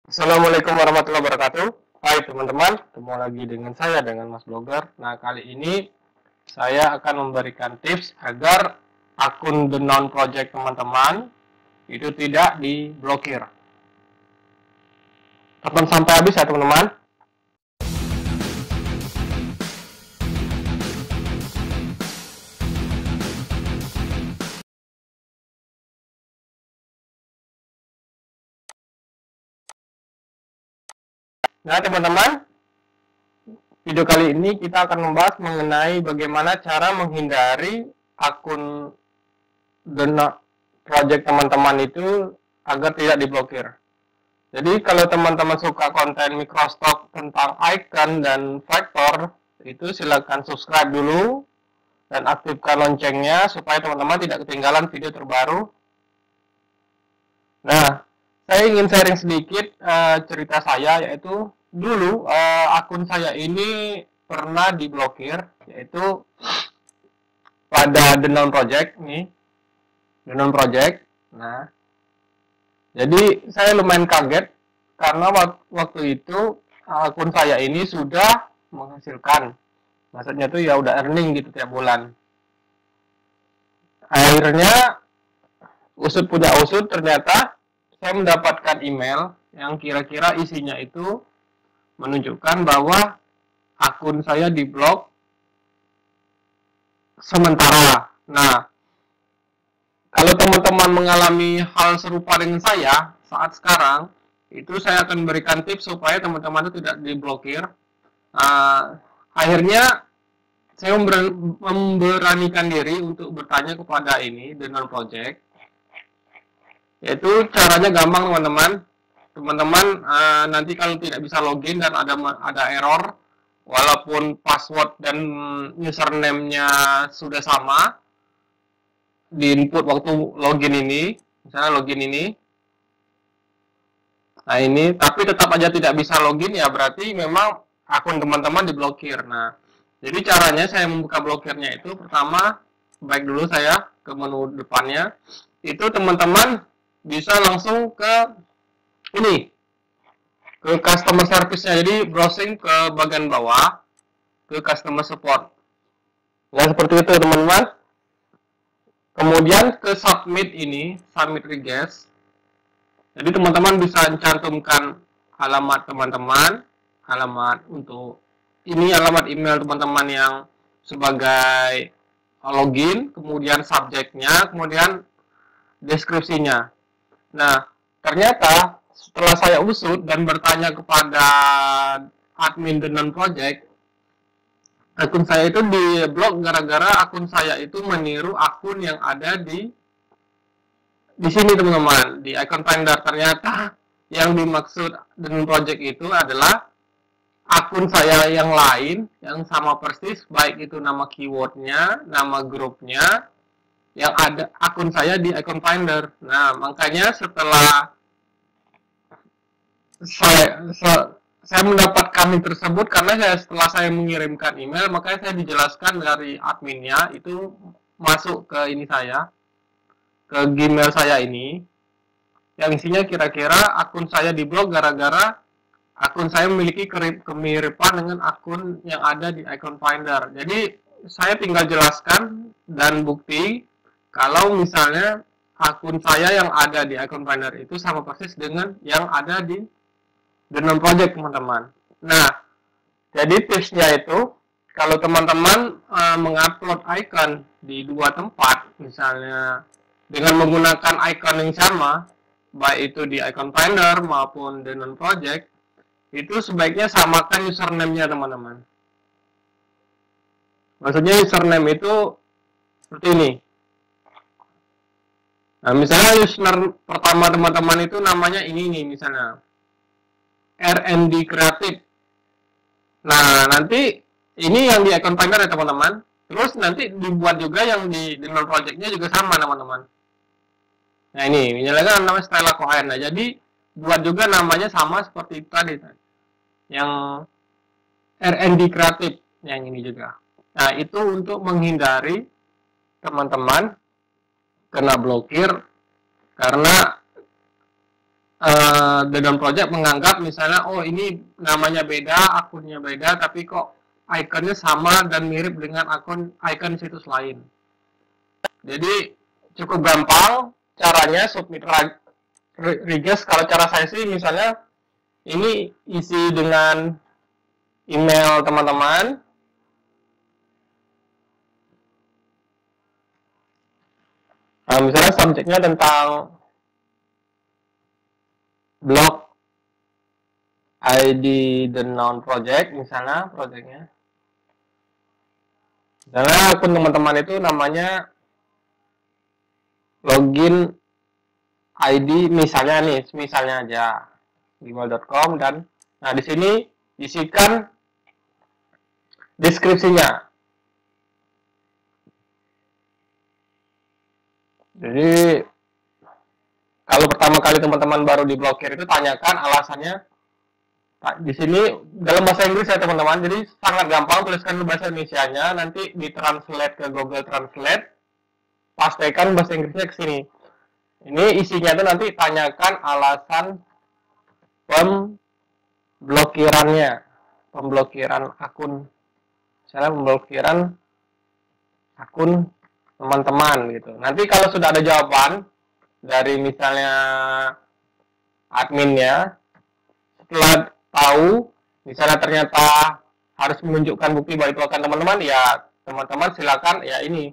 Assalamualaikum warahmatullahi wabarakatuh. Hai teman-teman, ketemu lagi dengan saya dengan Mas Blogger. Nah, kali ini saya akan memberikan tips agar akun The Noun Project teman-teman itu tidak diblokir. Tonton sampai habis ya teman-teman. Nah teman-teman, video kali ini kita akan membahas mengenai bagaimana cara menghindari akun The Noun Project teman-teman itu agar tidak diblokir. Jadi kalau teman-teman suka konten Microsoft tentang icon dan vektor, itu silakan subscribe dulu dan aktifkan loncengnya supaya teman-teman tidak ketinggalan video terbaru. Nah, saya ingin sharing sedikit cerita saya, yaitu dulu akun saya ini pernah diblokir, yaitu pada The Noun Project nih, The Noun Project. Nah, jadi saya lumayan kaget karena waktu itu akun saya ini sudah menghasilkan, maksudnya tuh ya udah earning gitu tiap bulan. Akhirnya usut punya usut, ternyata saya mendapatkan email yang kira-kira isinya itu menunjukkan bahwa akun saya diblok sementara. Nah, kalau teman-teman mengalami hal serupa dengan saya saat sekarang, itu saya akan berikan tips supaya teman-teman itu tidak diblokir. Akhirnya saya memberanikan diri untuk bertanya kepada ini The Noun Project. Yaitu caranya gampang teman-teman. Teman-teman nanti kalau tidak bisa login dan ada error, walaupun password dan username-nya sudah sama di input waktu login ini, misalnya login ini. Nah ini, tapi tetap aja tidak bisa login, ya berarti memang akun teman-teman diblokir. Nah, jadi caranya saya membuka blokirnya itu pertama, baik dulu saya ke menu depannya, itu teman-teman bisa langsung ke ini, ke customer service-nya. Jadi browsing ke bagian bawah, ke customer support. Nah seperti itu teman-teman. Kemudian ke submit ini, submit request. Jadi teman-teman bisa cantumkan alamat teman-teman, alamat untuk ini alamat email teman-teman yang sebagai login, kemudian subjeknya, kemudian deskripsinya. Nah, ternyata setelah saya usut dan bertanya kepada admin The Noun Project, akun saya itu diblok gara-gara akun saya itu meniru akun yang ada di sini teman-teman, di icon finder. Ternyata yang dimaksud dengan project itu adalah akun saya yang lain yang sama persis, baik itu nama keywordnya, nama grupnya, yang ada akun saya di icon finder. Nah makanya setelah saya mendapatkan ini tersebut, karena setelah saya mengirimkan email, makanya saya dijelaskan dari adminnya itu masuk ke ini saya, ke Gmail saya ini, yang isinya kira-kira akun saya diblok gara-gara akun saya memiliki kemiripan dengan akun yang ada di icon finder. Jadi saya tinggal jelaskan dan bukti kalau misalnya akun saya yang ada di icon finder itu sama persis dengan yang ada di The Noun Project teman-teman. Nah, jadi tipsnya itu kalau teman-teman mengupload icon di dua tempat, misalnya dengan menggunakan icon yang sama, baik itu di icon finder maupun The Noun Project, itu sebaiknya samakan username-nya teman-teman. Maksudnya username itu seperti ini. Nah, misalnya username pertama teman-teman itu namanya ini nih, misalnya R&D Kreatif. Nah, nanti ini yang di icon finder ya teman-teman. Terus nanti dibuat juga yang di The Noun Project-nya juga sama teman-teman. Nah ini, misalnya namanya Stella Cohen. Nah, jadi buat juga namanya sama seperti itu tadi. Yang R&D Kreatif, yang ini juga. Nah, itu untuk menghindari teman-teman kena blokir karena The Down Project menganggap misalnya, oh ini namanya beda, akunnya beda, tapi kok ikonnya sama dan mirip dengan ikon situs lain. Jadi cukup gampang caranya submit request. Kalau cara saya sih misalnya ini isi dengan email teman-teman. Nah, misalnya subjeknya tentang blog ID The Noun Project, misalnya projectnya. Misalnya akun teman-teman itu namanya login ID misalnya nih, misalnya aja gmail.com, dan nah di sini isikan deskripsinya. Jadi kalau pertama kali teman-teman baru diblokir itu tanyakan alasannya. Nah, di sini dalam bahasa Inggris ya teman-teman, jadi sangat gampang, tuliskan bahasa Indonesianya, nanti ditranslate ke Google Translate, pastikan bahasa Inggrisnya ke sini. Ini isinya itu nanti tanyakan alasan pemblokiran akun, misalnya pemblokiran akun teman-teman gitu. Nanti kalau sudah ada jawaban dari misalnya adminnya, setelah tahu misalnya ternyata harus menunjukkan bukti bahwa itu akan teman-teman, ya teman-teman silakan ya ini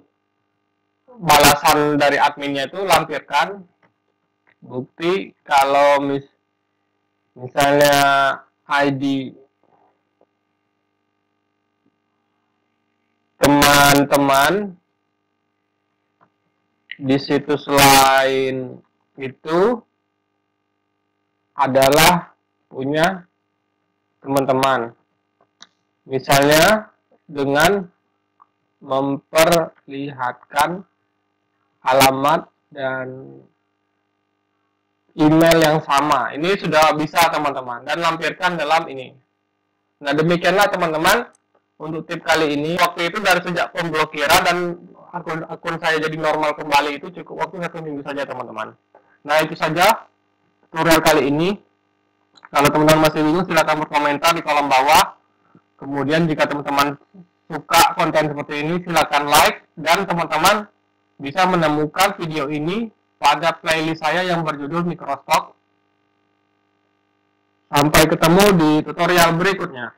balasan dari adminnya itu lampirkan bukti kalau misalnya ID teman-teman di situs lain itu adalah punya teman-teman, misalnya dengan memperlihatkan alamat dan email yang sama. Ini sudah bisa teman-teman, dan lampirkan dalam ini. Nah demikianlah teman-teman untuk tip kali ini. Waktu itu dari sejak pemblokiran dan akun saya jadi normal kembali itu cukup waktu 1 minggu saja teman-teman. Nah itu saja tutorial kali ini. Kalau teman-teman masih bingung silahkan berkomentar di kolom bawah. Kemudian jika teman-teman suka konten seperti ini silahkan like, dan teman-teman bisa menemukan video ini pada playlist saya yang berjudul Microstock. Sampai ketemu di tutorial berikutnya.